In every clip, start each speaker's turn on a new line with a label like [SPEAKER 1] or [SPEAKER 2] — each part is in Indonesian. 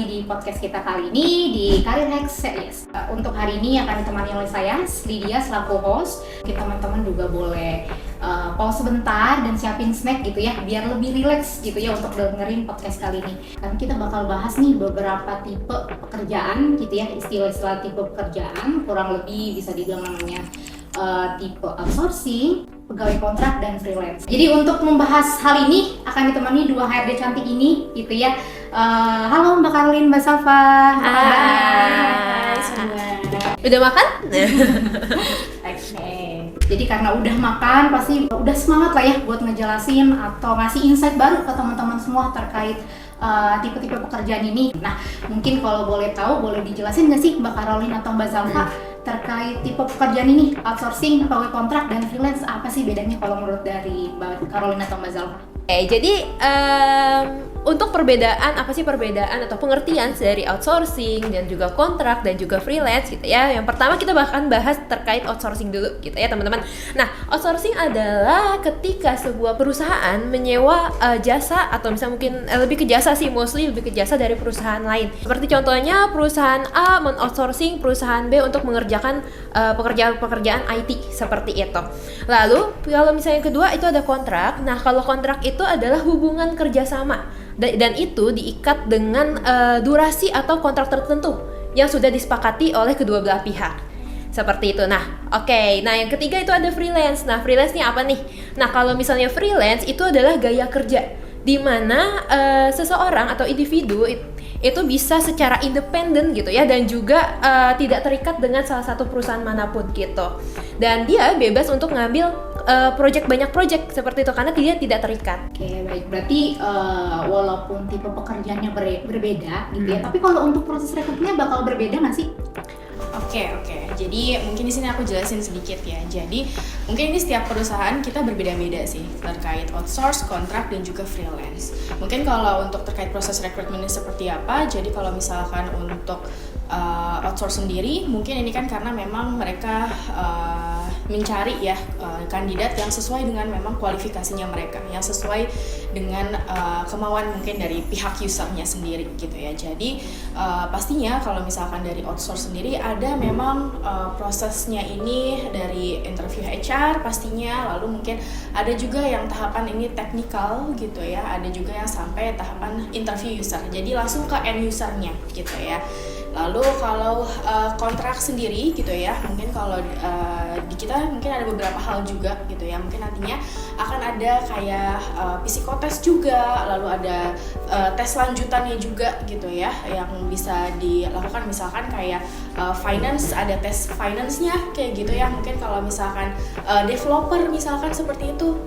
[SPEAKER 1] lagi di podcast kita kali ini di Career Hacks Series. Untuk hari ini akan ditemani oleh saya, Lydia selaku host. Teman-teman juga boleh pause sebentar dan siapin snack gitu ya, biar lebih rileks gitu ya untuk dengerin podcast kali ini. Kan kita bakal bahas nih beberapa tipe pekerjaan gitu ya, istilah-istilah tipe pekerjaan, kurang lebih bisa dibilang namanya tipe outsourcing, pegawai kontrak, dan freelance. Jadi untuk membahas hal ini akan ditemani dua HRD cantik ini gitu ya. Halo Mbak Karolin, Mbak Safa.
[SPEAKER 2] Hai semua. Udah makan?
[SPEAKER 1] Oke. Jadi karena udah makan pasti udah semangat lah ya buat ngejelasin atau ngasih insight baru ke teman-teman semua terkait tipe-tipe pekerjaan ini. Nah, mungkin kalau boleh tahu boleh dijelasin nggak sih Mbak Karolin atau Mbak Zalfa terkait tipe pekerjaan ini, outsourcing, pegawai kontrak, dan freelance, apa sih bedanya kalau menurut dari Mbak Karolin atau Mbak Zalfa?
[SPEAKER 2] Jadi untuk perbedaan, apa sih perbedaan atau pengertian dari outsourcing dan juga kontrak dan juga freelance gitu ya. Yang pertama kita bahkan bahas terkait outsourcing dulu gitu ya teman-teman. Nah, outsourcing adalah ketika sebuah perusahaan menyewa jasa atau misalnya mungkin lebih ke jasa sih, mostly lebih ke jasa dari perusahaan lain. Seperti contohnya perusahaan A men-outsourcing perusahaan B untuk mengerjakan pekerjaan-pekerjaan IT seperti itu. Lalu kalau misalnya yang kedua itu ada kontrak. Nah, kalau kontrak itu adalah hubungan kerjasama dan itu diikat dengan durasi atau kontrak tertentu yang sudah disepakati oleh kedua belah pihak. Seperti itu. Nah, oke. Nah, yang ketiga itu ada freelance. Nah, freelance ini apa nih? Nah, kalau misalnya freelance itu adalah gaya kerja di mana seseorang atau individu itu bisa secara independen gitu ya, dan juga tidak terikat dengan salah satu perusahaan manapun gitu. Dan dia bebas untuk ngambil banyak project seperti itu karena dia tidak terikat.
[SPEAKER 1] Oke, baik. Berarti walaupun tipe pekerjaannya berbeda gitu ya, tapi kalau untuk proses rekrutmennya bakal berbeda nggak sih?
[SPEAKER 3] Oke. Jadi mungkin di sini aku jelasin sedikit ya. Jadi mungkin ini setiap perusahaan kita berbeda-beda sih terkait outsource, kontrak, dan juga freelance. Mungkin kalau untuk terkait proses rekrutmennya seperti apa, jadi kalau misalkan untuk outsource sendiri, mungkin ini kan karena memang mereka mencari ya kandidat yang sesuai dengan memang kualifikasinya mereka, yang sesuai dengan kemauan mungkin dari pihak usernya sendiri gitu ya. Jadi pastinya kalau misalkan dari outsource sendiri ada memang prosesnya ini dari interview HR pastinya, lalu mungkin ada juga yang tahapan ini teknikal gitu ya, ada juga yang sampai tahapan interview user, jadi langsung ke end usernya gitu ya. Lalu kalau kontrak sendiri gitu ya, mungkin kalau di kita mungkin ada beberapa hal juga gitu ya. Mungkin nantinya akan ada kayak psikotest juga, lalu ada tes lanjutannya juga gitu ya, yang bisa dilakukan misalkan kayak finance, ada tes finance-nya kayak gitu ya. Mungkin kalau misalkan developer misalkan seperti itu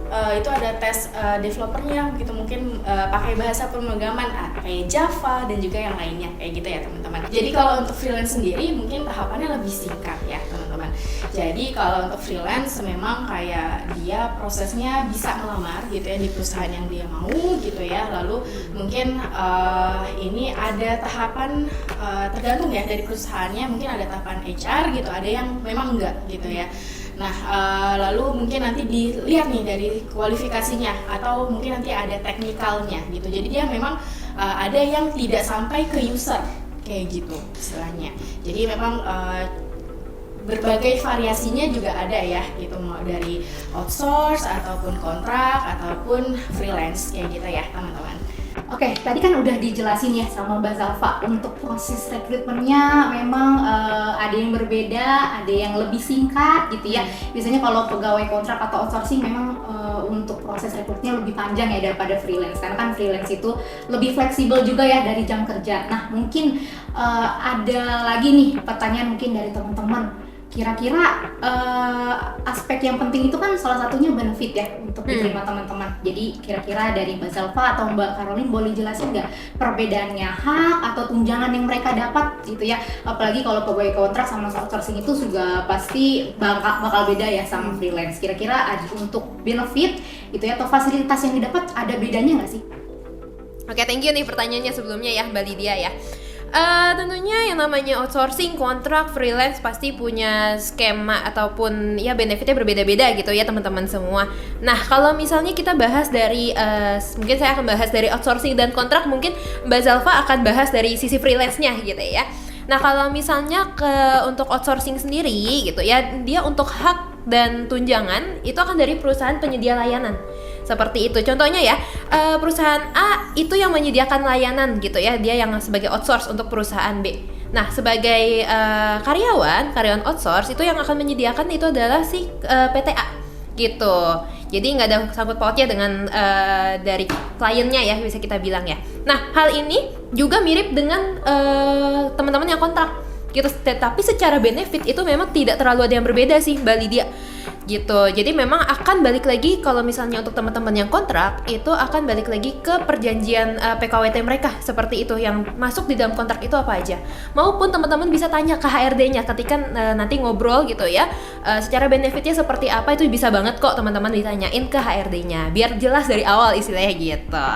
[SPEAKER 3] ada tes developernya gitu, mungkin pakai bahasa pemrograman kayak Java dan juga yang lainnya kayak gitu ya teman-teman. Jadi kalau untuk freelance sendiri mungkin tahapannya lebih singkat ya teman-teman. Jadi kalau untuk freelance memang kayak dia prosesnya bisa melamar gitu ya di perusahaan yang dia mau gitu ya. Lalu mungkin ini ada tahapan tergantung ya dari perusahaannya, mungkin ada tahapan HR gitu, ada yang memang enggak gitu ya. Nah, lalu mungkin nanti dilihat nih dari kualifikasinya atau mungkin nanti ada teknikalnya gitu. Jadi dia memang ada yang tidak sampai ke user kayak gitu istilahnya. Jadi memang berbagai variasinya juga ada ya gitu, mau dari outsource ataupun kontrak ataupun freelance kayak gitu ya teman-teman.
[SPEAKER 1] Oke, tadi kan udah dijelasin ya sama Mbak Zalfa untuk proses rekrutmennya memang ada yang berbeda, ada yang lebih singkat gitu ya. Biasanya kalau pegawai kontrak atau outsourcing memang untuk proses rekrutnya lebih panjang ya daripada freelance, karena kan freelance itu lebih fleksibel juga ya dari jam kerja. Nah, mungkin ada lagi nih pertanyaan mungkin dari teman-teman. Kira-kira aspek yang penting itu kan salah satunya benefit ya untuk diterima teman-teman. Jadi kira-kira dari Mbak Zalfa atau Mbak Karolin boleh jelasin nggak perbedaannya hak atau tunjangan yang mereka dapat gitu ya. Apalagi kalau pegawai kontrak sama outsourcing itu juga pasti bakal beda ya sama freelance. Kira-kira untuk benefit gitu ya atau fasilitas yang didapat ada bedanya nggak sih?
[SPEAKER 2] Oke, thank you nih pertanyaannya sebelumnya ya Mbak Lydia ya. Tentunya yang namanya outsourcing, kontrak, freelance pasti punya skema ataupun ya benefitnya berbeda-beda gitu ya teman-teman semua. Nah kalau misalnya kita bahas dari mungkin saya akan bahas dari outsourcing dan kontrak, mungkin Mbak Zalfa akan bahas dari sisi freelance-nya gitu ya. Nah kalau misalnya untuk outsourcing sendiri gitu ya, dia untuk hak dan tunjangan itu akan dari perusahaan penyedia layanan. Seperti itu. Contohnya ya, perusahaan A itu yang menyediakan layanan gitu ya, dia yang sebagai outsource untuk perusahaan B. Nah, sebagai karyawan outsource itu yang akan menyediakan itu adalah si PT A gitu. Jadi nggak ada sangkut pautnya dengan dari kliennya ya, bisa kita bilang ya. Nah, hal ini juga mirip dengan teman-teman yang kontrak gitu. Tetapi secara benefit itu memang tidak terlalu ada yang berbeda sih, Mbak Lydia. Gitu. Jadi memang akan balik lagi kalau misalnya untuk teman-teman yang kontrak itu akan balik lagi ke perjanjian PKWT mereka seperti itu, yang masuk di dalam kontrak itu apa aja. Maupun teman-teman bisa tanya ke HRD-nya ketika nanti ngobrol gitu ya. Secara benefitnya seperti apa itu bisa banget kok teman-teman ditanyain ke HRD-nya biar jelas dari awal istilahnya gitu.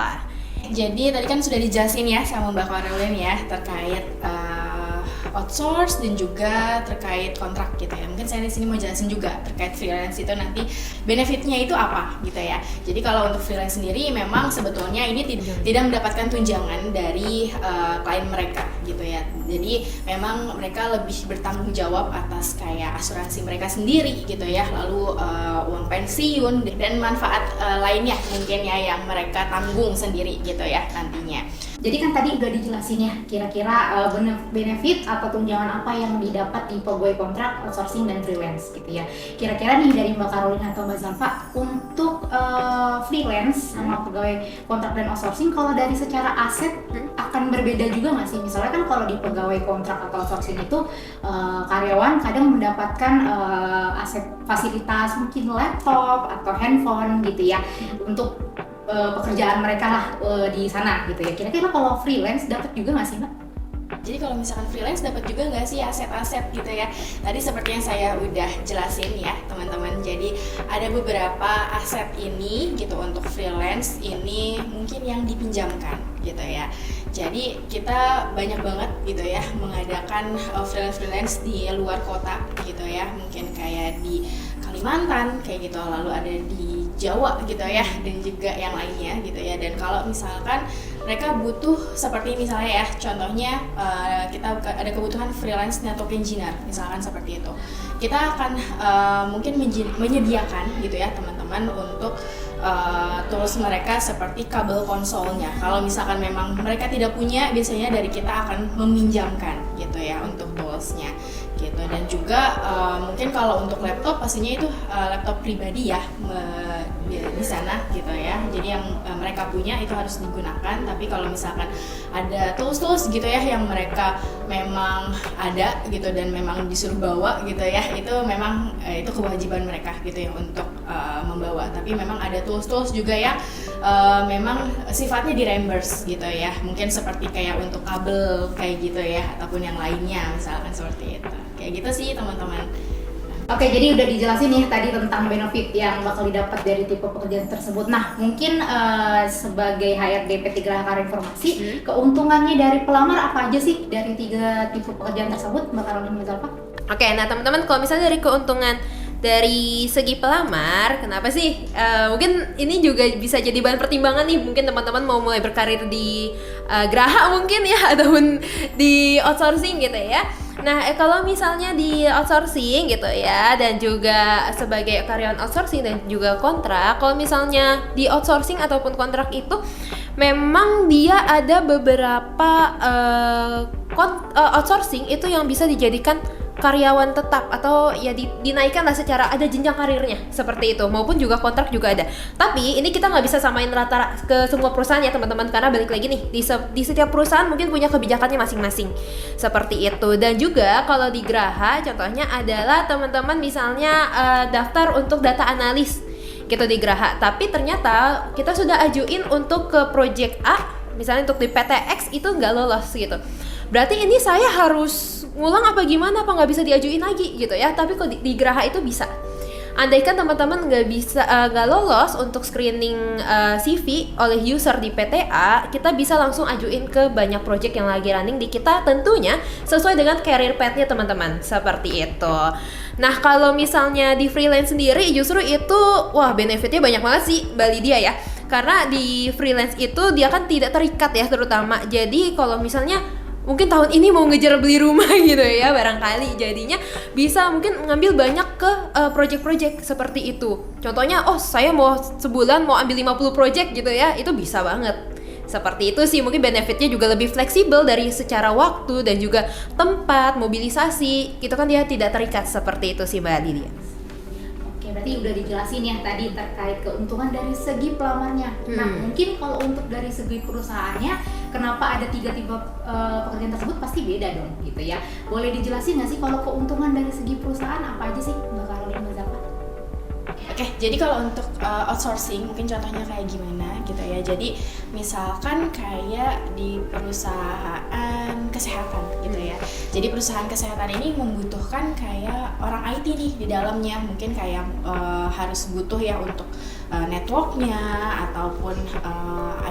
[SPEAKER 3] Jadi tadi kan sudah dijelasin ya sama Mbak Caroline ya terkait outsource dan juga terkait kontrak gitu ya. Mungkin saya di sini mau jelasin juga terkait freelance itu nanti benefitnya itu apa gitu ya. Jadi kalau untuk freelance sendiri memang sebetulnya ini tidak mendapatkan tunjangan dari klien mereka gitu ya. Jadi memang mereka lebih bertanggung jawab atas kayak asuransi mereka sendiri gitu ya. Lalu uang pensiun dan manfaat lainnya mungkin ya yang mereka tanggung sendiri gitu ya nantinya.
[SPEAKER 1] Jadi kan tadi udah dijelasin ya, kira-kira benefit atau tunjangan apa yang didapat di pegawai kontrak, outsourcing, dan freelance gitu ya. Kira-kira nih dari Mbak Caroline atau Mbak Zalfa, untuk freelance sama pegawai kontrak dan outsourcing, kalau dari secara aset akan berbeda juga nggak sih? Misalnya kan kalau di pegawai kontrak atau outsourcing itu karyawan kadang mendapatkan aset fasilitas mungkin laptop atau handphone gitu ya untuk pekerjaan mereka lah di sana gitu ya. Kira-kira kalau freelance dapat juga nggak sih Mbak?
[SPEAKER 3] Jadi kalau misalkan freelance dapat juga nggak sih aset-aset gitu ya? Tadi seperti yang saya udah jelasin ya teman-teman. Jadi ada beberapa aset ini gitu untuk freelance ini mungkin yang dipinjamkan gitu ya. Jadi kita banyak banget gitu ya mengadakan freelance di luar kota gitu ya. Mungkin kayak di Kalimantan kayak gitu, lalu ada di Jawa gitu ya, dan juga yang lainnya gitu ya. Dan kalau misalkan mereka butuh seperti misalnya ya, contohnya kita ada kebutuhan freelance network engineer misalkan seperti itu, kita akan mungkin menyediakan gitu ya teman-teman untuk tools mereka seperti kabel konsolnya. Kalau misalkan memang mereka tidak punya, biasanya dari kita akan meminjamkan gitu ya untuk toolsnya gitu. Dan juga mungkin kalau untuk laptop pastinya itu laptop pribadi ya di sana gitu ya. Jadi yang mereka punya itu harus digunakan. Tapi kalau misalkan ada tools gitu ya yang mereka memang ada gitu dan memang disuruh bawa gitu ya, itu memang itu kewajiban mereka gitu ya untuk membawa. Tapi memang ada tools juga yang memang sifatnya di reimburse gitu ya. Mungkin seperti kayak untuk kabel kayak gitu ya, ataupun yang lainnya misalkan seperti itu. Kayak gitu sih teman-teman.
[SPEAKER 1] Oke, jadi udah dijelasin nih tadi tentang benefit yang bakal didapat dari tipe pekerjaan tersebut. Nah, mungkin sebagai HRD P3 Karya Informasi, keuntungannya dari pelamar apa aja sih dari 3 tipe pekerjaan tersebut, Mbak Caroline, Mbak Zalfa?
[SPEAKER 2] Oke, nah teman-teman kalau misalnya dari keuntungan dari segi pelamar, kenapa sih? Mungkin ini juga bisa jadi bahan pertimbangan nih. Mungkin teman-teman mau mulai berkarir di Graha mungkin ya, ataupun di outsourcing gitu ya. Nah, kalau misalnya di outsourcing gitu ya, dan juga sebagai karyawan outsourcing dan juga kontrak, kalau misalnya di outsourcing ataupun kontrak itu memang dia ada beberapa outsourcing itu yang bisa dijadikan karyawan tetap atau ya dinaikkan lah secara ada jenjang karirnya seperti itu, maupun juga kontrak juga ada. Tapi ini kita nggak bisa samain rata ke semua perusahaan ya teman-teman, karena balik lagi nih di setiap perusahaan mungkin punya kebijakannya masing-masing seperti itu. Dan juga kalau di Graha contohnya adalah teman-teman misalnya daftar untuk data analis gitu di Graha, tapi ternyata kita sudah ajuin untuk ke project A misalnya untuk di PTX itu nggak lolos gitu. Berarti ini saya harus ngulang apa gimana, apa nggak bisa diajuin lagi gitu ya. Tapi kok di Graha itu bisa. andaikan teman-teman nggak lolos untuk screening CV oleh user di PTA, kita bisa langsung ajuin ke banyak project yang lagi running di kita, tentunya sesuai dengan career path-nya teman-teman, seperti itu. Nah, kalau misalnya di freelance sendiri justru itu wah benefitnya banyak banget sih Mbak Lydia ya. Karena di freelance itu dia kan tidak terikat ya terutama. Jadi kalau misalnya mungkin tahun ini mau ngejar beli rumah gitu ya barangkali, jadinya bisa mungkin ngambil banyak ke project-project seperti itu. Contohnya, oh saya mau sebulan mau ambil 50 project gitu ya, itu bisa banget. Seperti itu sih, mungkin benefitnya juga lebih fleksibel dari secara waktu dan juga tempat, mobilisasi, itu kan dia tidak terikat, seperti itu sih Mbak Lydia.
[SPEAKER 1] Berarti udah dijelasin ya tadi terkait keuntungan dari segi pelamarnya. Nah, mungkin kalau untuk dari segi perusahaannya, kenapa ada 3 tipe pekerjaan tersebut pasti beda dong gitu ya. Boleh dijelasin nggak sih kalau keuntungan dari segi perusahaan apa aja sih Mbak Caroline, Mbak Zalfa?
[SPEAKER 3] Oke, jadi kalau untuk outsourcing mungkin contohnya kayak gimana gitu ya. Jadi misalkan kayak di perusahaan kesehatan gitu ya. Jadi perusahaan kesehatan ini membutuhkan kayak orang IT nih di dalamnya. Mungkin kayak harus butuh ya untuk networknya ataupun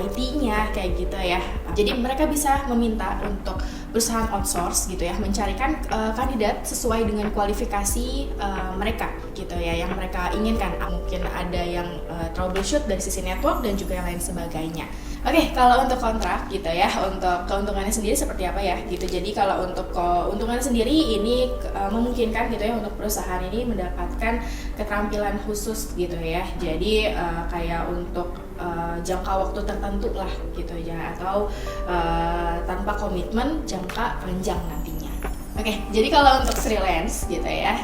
[SPEAKER 3] IT-nya kayak gitu ya. Jadi mereka bisa meminta untuk perusahaan outsource gitu ya, mencarikan kandidat sesuai dengan kualifikasi mereka gitu ya, yang mereka inginkan. Mungkin ada yang troubleshoot dari sisi network dan juga yang lain sebagainya. Oke, kalau untuk kontrak gitu ya, untuk keuntungannya sendiri seperti apa ya gitu. Jadi kalau untuk keuntungannya sendiri ini memungkinkan gitu ya untuk perusahaan ini mendapatkan keterampilan khusus gitu ya. Jadi kayak untuk jangka waktu tertentu lah gitu ya, atau tanpa komitmen jangka panjang nantinya. Oke, jadi kalau untuk freelance gitu ya,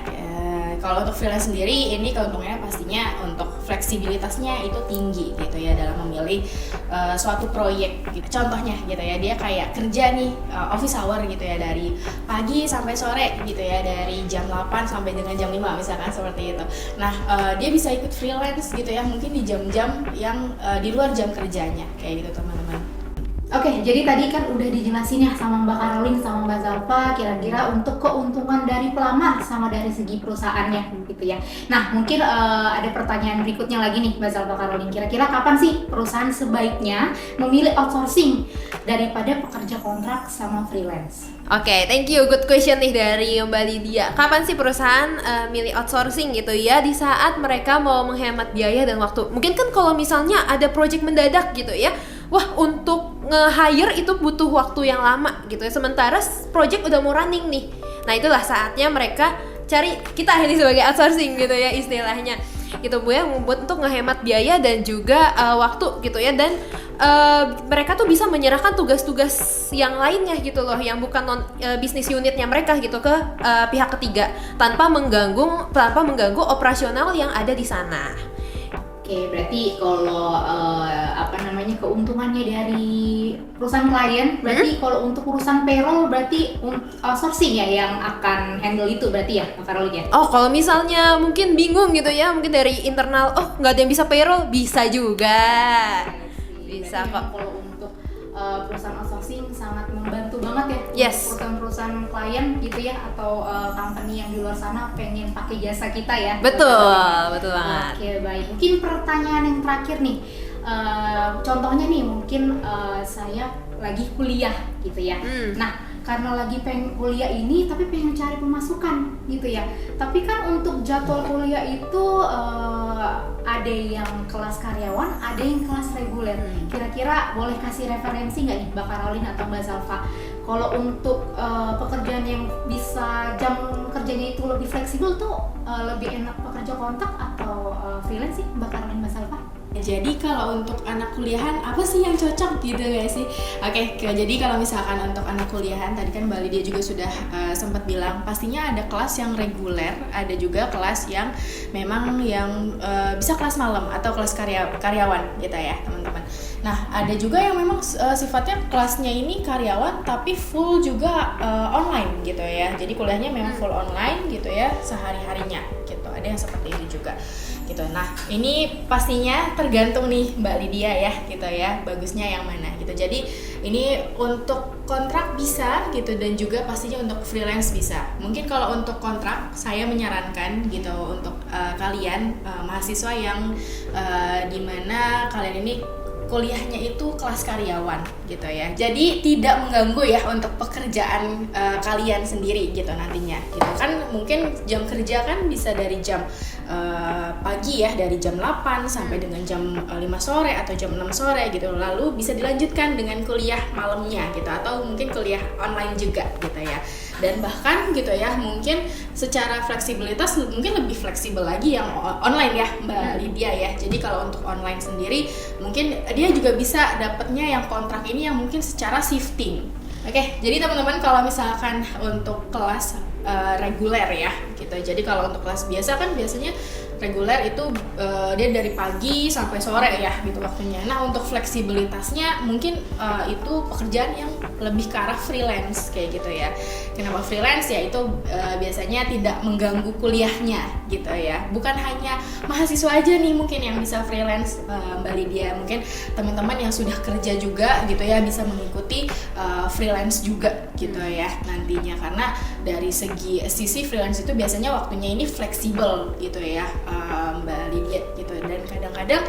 [SPEAKER 3] kalau untuk freelance sendiri ini keuntungannya pastinya untuk fleksibilitasnya itu tinggi gitu ya dalam memilih suatu proyek gitu. Contohnya gitu ya, dia kayak kerja nih office hour gitu ya, dari pagi sampai sore gitu ya, dari jam 8 sampai dengan jam 5 misalkan seperti itu. Nah, dia bisa ikut freelance gitu ya, mungkin di jam-jam yang di luar jam kerjanya kayak gitu teman-teman.
[SPEAKER 1] Oke, jadi tadi kan udah dijelasin ya sama Mbak Caroline sama Mbak Zalfa kira-kira untuk keuntungan dari pelamar sama dari segi perusahaannya gitu ya. Nah, mungkin ada pertanyaan berikutnya lagi nih Mbak Zalfa, Caroline. Kira-kira kapan sih perusahaan sebaiknya memilih outsourcing daripada pekerja kontrak sama freelance?
[SPEAKER 2] Oke, thank you. Good question nih dari Mbak Lydia. Kapan sih perusahaan milih outsourcing gitu ya? Di saat mereka mau menghemat biaya dan waktu. Mungkin kan kalau misalnya ada project mendadak gitu ya, wah untuk nge-hire itu butuh waktu yang lama gitu ya. Sementara project udah mau running nih. Nah, itulah saatnya mereka cari kita ini sebagai outsourcing gitu ya istilahnya. Gitu Bu ya, membuat untuk ngehemat biaya dan juga waktu gitu ya, dan mereka tuh bisa menyerahkan tugas-tugas yang lainnya gitu loh, yang bukan bisnis unitnya mereka gitu ke pihak ketiga tanpa mengganggu operasional yang ada di sana.
[SPEAKER 1] Oke, berarti kalau keuntungannya dari perusahaan klien, berarti kalau untuk urusan payroll berarti outsourcing ya yang akan handle itu berarti ya, Mbak Caroline ya?
[SPEAKER 2] Oh, kalau misalnya mungkin bingung gitu ya, mungkin dari internal, oh nggak ada yang bisa payroll, bisa juga. Bisa kok.
[SPEAKER 1] Kalau untuk perusahaan outsourcing sangat membantu banget ya.
[SPEAKER 2] Yes.
[SPEAKER 1] Untuk perusahaan klien gitu ya, atau company yang di luar sana pengen pakai jasa kita ya.
[SPEAKER 2] Betul banget.
[SPEAKER 1] Oke, baik. Mungkin pertanyaan yang terakhir nih. Contohnya nih mungkin saya lagi kuliah gitu ya. Nah, karena lagi pengen kuliah ini tapi pengen cari pemasukan gitu ya. Tapi kan untuk jadwal kuliah itu ada yang kelas karyawan, ada yang kelas reguler. Kira-kira boleh kasih referensi nggak nih Mbak Caroline atau Mbak Zalfa? Kalau untuk pekerjaan yang bisa jam kerjanya itu lebih fleksibel tuh lebih enak pekerja kontrak atau freelance sih Mbak Caroline, Mbak Zalfa?
[SPEAKER 3] Jadi kalau untuk anak kuliahan apa sih yang cocok gitu guys sih? Oke, jadi kalau misalkan untuk anak kuliahan tadi kan Mbak Lydia juga sudah sempat bilang pastinya ada kelas yang reguler, ada juga kelas yang memang yang bisa kelas malam atau kelas karyawan gitu ya teman-teman. Nah, ada juga yang memang sifatnya kelasnya ini karyawan tapi full juga online gitu ya. Jadi kuliahnya memang full online gitu ya sehari-harinya gitu. Ada yang seperti itu juga gitu. Nah, ini pastinya tergantung nih Mbak Lydia ya gitu ya, bagusnya yang mana gitu. Jadi Ini untuk kontrak bisa gitu, dan juga pastinya untuk freelance bisa. Mungkin kalau untuk kontrak saya menyarankan gitu untuk kalian mahasiswa yang dimana kalian ini kuliahnya itu kelas karyawan gitu ya. Jadi tidak mengganggu ya untuk pekerjaan kalian sendiri gitu nantinya. Gitu kan mungkin jam kerja kan bisa dari jam pagi ya, dari jam 8 sampai dengan jam 5 sore atau jam 6 sore gitu. Lalu bisa dilanjutkan dengan kuliah malamnya gitu, atau mungkin kuliah online juga gitu ya. Dan bahkan gitu ya, mungkin secara fleksibilitas mungkin lebih fleksibel lagi yang online ya Mbak Lydia ya. Jadi kalau untuk online sendiri mungkin dia juga bisa dapatnya yang kontrak ini yang mungkin secara shifting. Oke, jadi teman-teman kalau misalkan untuk kelas reguler ya gitu. Jadi kalau untuk kelas biasa kan biasanya reguler itu dia dari pagi sampai sore ya gitu waktunya. Nah untuk fleksibilitasnya mungkin itu pekerjaan yang lebih ke arah freelance kayak gitu ya. Kenapa freelance ya, itu biasanya tidak mengganggu kuliahnya gitu ya. Bukan hanya mahasiswa aja nih mungkin yang bisa freelance Mbak Lydia, mungkin teman-teman yang sudah kerja juga gitu ya bisa mengikuti freelance juga gitu ya nantinya, karena dari sisi freelance itu biasanya waktunya ini fleksibel gitu ya Mbak Lydia gitu, dan kadang-kadang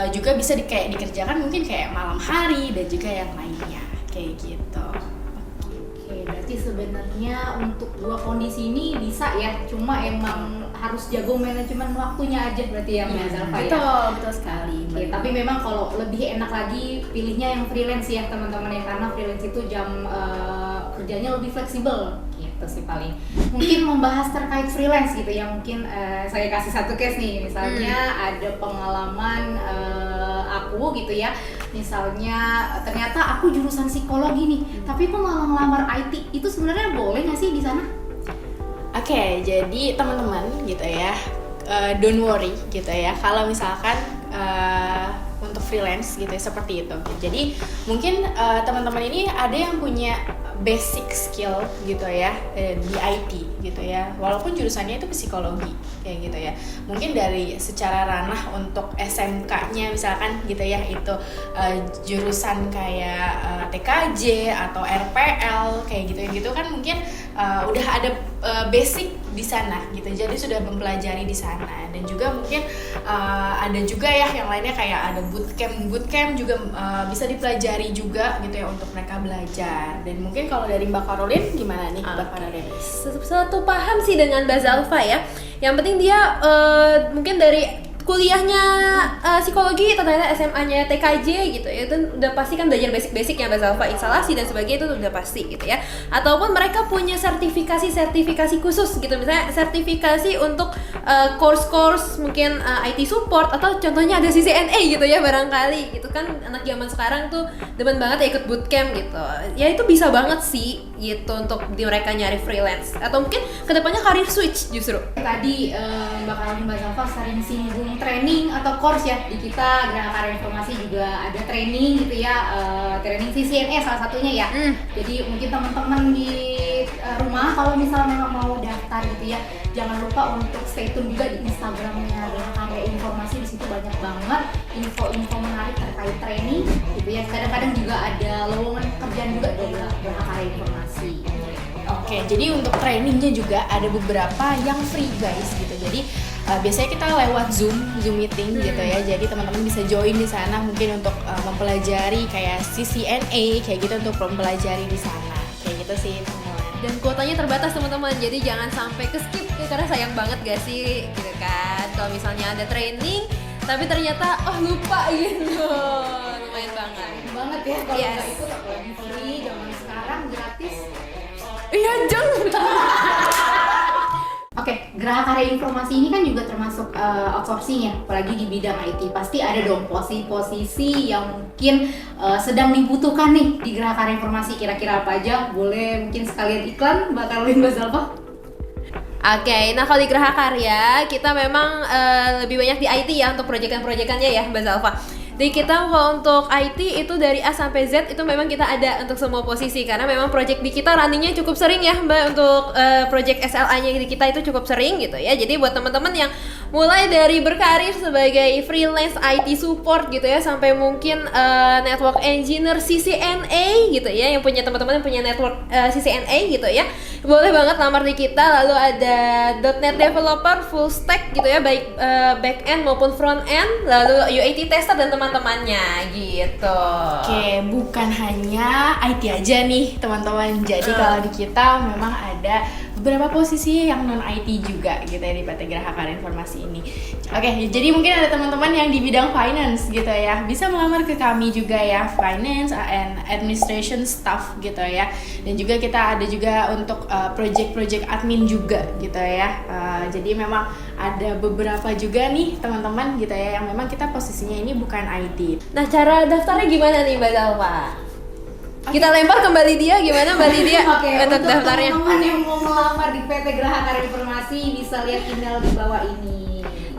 [SPEAKER 3] juga bisa kayak dikerjakan mungkin kayak malam hari dan juga yang lainnya kayak gitu.
[SPEAKER 1] Oke, berarti sebenarnya untuk dua kondisi ini bisa ya, cuma emang harus jago manajemen waktunya aja berarti ya Mbak Zalfa ya.
[SPEAKER 3] Betul sekali.
[SPEAKER 1] Oke, tapi memang kalau lebih enak lagi pilihnya yang freelance ya teman-teman ya, karena freelance itu jam kerjanya lebih fleksibel gitu sih paling. Mungkin membahas terkait freelance gitu ya, mungkin saya kasih satu case nih, misalnya ada pengalaman aku gitu ya, misalnya ternyata aku jurusan psikologi nih, tapi aku malah ngelamar IT, itu sebenarnya boleh nggak sih di sana?
[SPEAKER 3] Oke, jadi teman-teman gitu ya, don't worry gitu ya kalau misalkan untuk freelance gitu ya, seperti itu. Jadi mungkin teman-teman ini ada yang punya basic skill gitu ya di IT gitu ya, walaupun jurusannya itu psikologi kayak gitu ya. Mungkin dari secara ranah untuk SMK-nya misalkan gitu ya, itu jurusan kayak TKJ atau RPL kayak gitu kan mungkin udah ada basic di sana gitu, jadi sudah mempelajari di sana. Dan juga mungkin ada juga ya yang lainnya kayak ada bootcamp juga bisa dipelajari juga gitu ya untuk mereka belajar. Dan mungkin kalau dari Mbak Caroline gimana nih Mbak Caroline?
[SPEAKER 2] Satu paham sih dengan Mbak Zalfa ya. Yang penting dia mungkin dari kuliahnya psikologi, ternyata SMA-nya TKJ gitu ya, itu udah pasti kan belajar basic-basic yang Mbak Zalfa, instalasi dan sebagainya, itu udah pasti gitu ya. Ataupun mereka punya sertifikasi khusus gitu, misalnya sertifikasi untuk course mungkin IT support, atau contohnya ada CCNA gitu ya barangkali gitu kan, anak zaman sekarang tuh demen banget ya ikut bootcamp gitu ya. Itu bisa banget sih gitu untuk mereka nyari freelance, atau mungkin kedepannya career switch justru.
[SPEAKER 1] Tadi Mbak Caroline, Mbak Zalfa sering singgung training atau course ya, di kita Geraha Karya Informasi juga ada training gitu ya, training CCNA salah satunya ya. Jadi mungkin teman-teman di rumah kalau misalnya memang mau daftar gitu ya, jangan lupa untuk stay tune juga di Instagramnya Geraha Karya Informasi. Di situ banyak banget info-info menarik terkait training gitu ya. Kadang-kadang juga ada lowongan pekerjaan juga dari Geraha Karya Informasi.
[SPEAKER 3] Oke, jadi untuk trainingnya juga ada beberapa yang free guys gitu. Jadi biasanya kita lewat Zoom meeting gitu ya. Jadi teman-teman bisa join di sana mungkin untuk mempelajari kayak CCNA kayak gitu, untuk mempelajari di sana. Kayak gitu sih teman-teman.
[SPEAKER 2] Dan kuotanya terbatas teman-teman, jadi jangan sampai ke skip ya, karena sayang banget gak sih gitu kan kalau misalnya ada training tapi ternyata lupa gitu. Lumayan banget
[SPEAKER 1] Ya kalau
[SPEAKER 2] Yes.
[SPEAKER 1] nggak ikut apalagi free, zaman sekarang gratis.
[SPEAKER 2] Iya jangan.
[SPEAKER 1] Oke, Geraha Karya Informasi ini kan juga termasuk outsourcing ya, apalagi di bidang IT. Pasti ada dong posisi-posisi yang mungkin sedang dibutuhkan nih di Geraha Karya Informasi. Kira-kira apa aja? Boleh mungkin sekalian iklan, Mbak Caroline, Mbak Zalfa?
[SPEAKER 2] Oke, nah kalau di Geraha Karya kita memang lebih banyak di IT ya untuk proyekan-proyekannya ya Mbak Zalfa. Di kita kalau untuk IT itu dari A sampai Z itu memang kita ada untuk semua posisi, karena memang project di kita runningnya cukup sering ya Mbak, untuk project SLA-nya di kita itu cukup sering gitu ya. Jadi buat teman-teman yang mulai dari berkarir sebagai freelance IT support gitu ya, sampai mungkin network engineer CCNA gitu ya, yang punya teman-teman yang punya network CCNA gitu ya, boleh banget lamar di kita. Lalu ada .NET developer full stack gitu ya, baik back end maupun front end, lalu UAT tester dan teman-temannya gitu.
[SPEAKER 3] Oke, bukan hanya IT aja nih teman-teman. Jadi kalau di kita memang ada beberapa posisi yang non IT juga gitu ya di PT Geraha Karya Informasi ini. Oke, jadi mungkin ada teman-teman yang di bidang finance gitu ya, bisa melamar ke kami juga ya, finance and administration staff gitu ya. Dan juga kita ada juga untuk project-project admin juga gitu ya. Jadi memang ada beberapa juga nih teman-teman gitu ya, yang memang kita posisinya ini bukan IT.
[SPEAKER 2] Nah, cara daftarnya gimana nih Mbak Zalfa? Kita lempar kembali dia, gimana Mbak Lydia untuk daftarnya?
[SPEAKER 1] Teman-teman yang mau melamar di PT Geraha Karya Informasi bisa lihat email di bawah ini.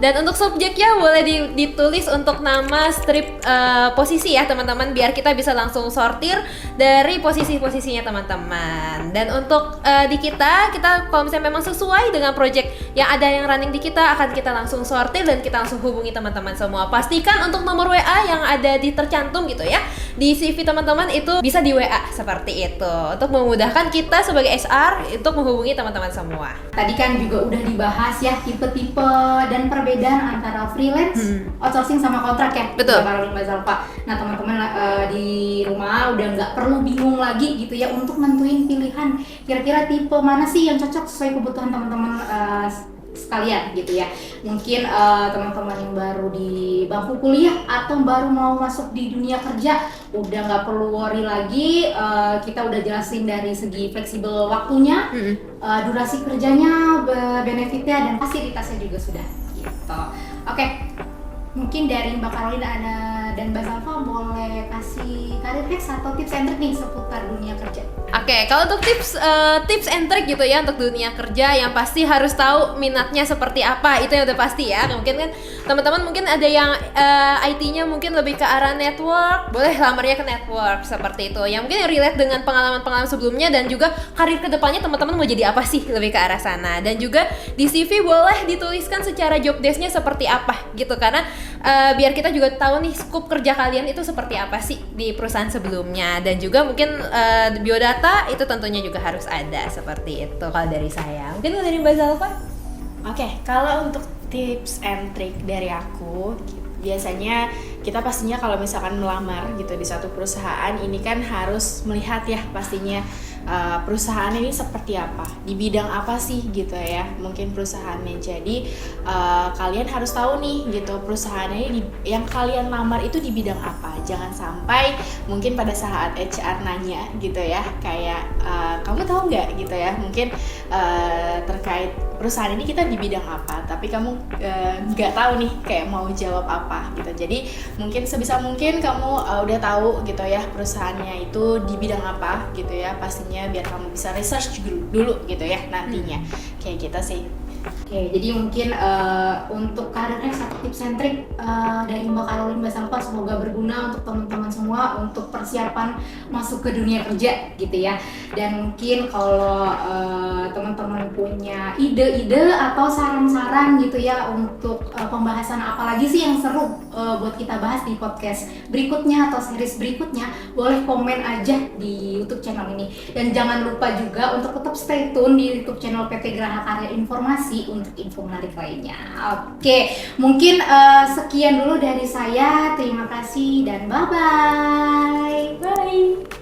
[SPEAKER 2] Dan untuk subjeknya boleh ditulis untuk nama strip posisi ya teman-teman, biar kita bisa langsung sortir dari posisi-posisinya teman-teman. Dan untuk di kita kalau misalnya memang sesuai dengan project yang ada yang running di kita, akan kita langsung sortir dan kita langsung hubungi teman-teman semua. Pastikan untuk nomor WA yang ada tercantum gitu ya di CV teman-teman itu bisa di WA seperti itu, untuk memudahkan kita sebagai HR untuk menghubungi teman-teman semua.
[SPEAKER 1] Tadi kan juga udah dibahas ya tipe-tipe dan perbedaan antara freelance, outsourcing sama kontrak ya.
[SPEAKER 2] Betul.
[SPEAKER 1] Mbak Zalfa. Nah teman-teman di rumah udah nggak perlu bingung lagi gitu ya untuk nentuin pilihan kira-kira tipe mana sih yang cocok sesuai kebutuhan teman-teman sekalian gitu ya. Mungkin teman-teman yang baru di bangku kuliah atau baru mau masuk di dunia kerja udah nggak perlu worry lagi. Kita udah jelasin dari segi fleksibel waktunya, durasi kerjanya, benefitnya dan fasilitasnya juga sudah gitu. Oke, mungkin dari Mbak Carolina dan Mbak Zalfa boleh kasih karir hacks atau tips and trick nih seputar dunia kerja.
[SPEAKER 2] Oke, kalau untuk tips and trick gitu ya untuk dunia kerja, yang pasti harus tahu minatnya seperti apa, itu yang udah pasti ya. Mungkin kan teman-teman mungkin ada yang IT-nya mungkin lebih ke arah network, boleh lamarnya ke network seperti itu. Yang mungkin relate dengan pengalaman-pengalaman sebelumnya, dan juga karir kedepannya teman-teman mau jadi apa sih, lebih ke arah sana. Dan juga di CV boleh dituliskan secara job desk-nya seperti apa gitu, karena biar kita juga tahu nih scope kerja kalian itu seperti apa sih di perusahaan sebelumnya. Dan juga mungkin biodata itu tentunya juga harus ada seperti itu kalau dari saya. Mungkin dari Mbak Zalfa?
[SPEAKER 3] Oke, kalau untuk tips and trick dari aku, biasanya kita pastinya kalau misalkan melamar gitu di suatu perusahaan ini kan harus melihat ya pastinya perusahaan ini seperti apa, di bidang apa sih gitu ya, mungkin perusahaannya. Jadi kalian harus tahu nih gitu perusahaannya yang kalian lamar itu di bidang apa. Jangan sampai mungkin pada saat HR nanya gitu ya, kayak kamu tahu nggak gitu ya, mungkin terkait perusahaan ini kita di bidang apa, tapi kamu nggak tahu nih kayak mau jawab apa gitu. Jadi mungkin sebisa mungkin kamu udah tahu gitu ya perusahaannya itu di bidang apa gitu ya, pastinya biar kamu bisa research dulu gitu ya nantinya. Kayak kita sih.
[SPEAKER 1] Oke, jadi mungkin untuk karir hacks atau tips and trick dari Mbak Carolina, Mbak Zalfa semoga berguna untuk teman-teman semua untuk persiapan masuk ke dunia kerja gitu ya. Dan mungkin kalau teman-teman punya ide-ide atau saran-saran gitu ya untuk pembahasan apa lagi sih yang seru buat kita bahas di podcast berikutnya atau series berikutnya, boleh komen aja di YouTube channel ini. Dan jangan lupa juga untuk tetap stay tune di YouTube channel PT Geraha Karya Informasi untuk info menarik lainnya. Oke, mungkin sekian dulu dari saya. Terima kasih dan bye-bye.
[SPEAKER 3] Bye.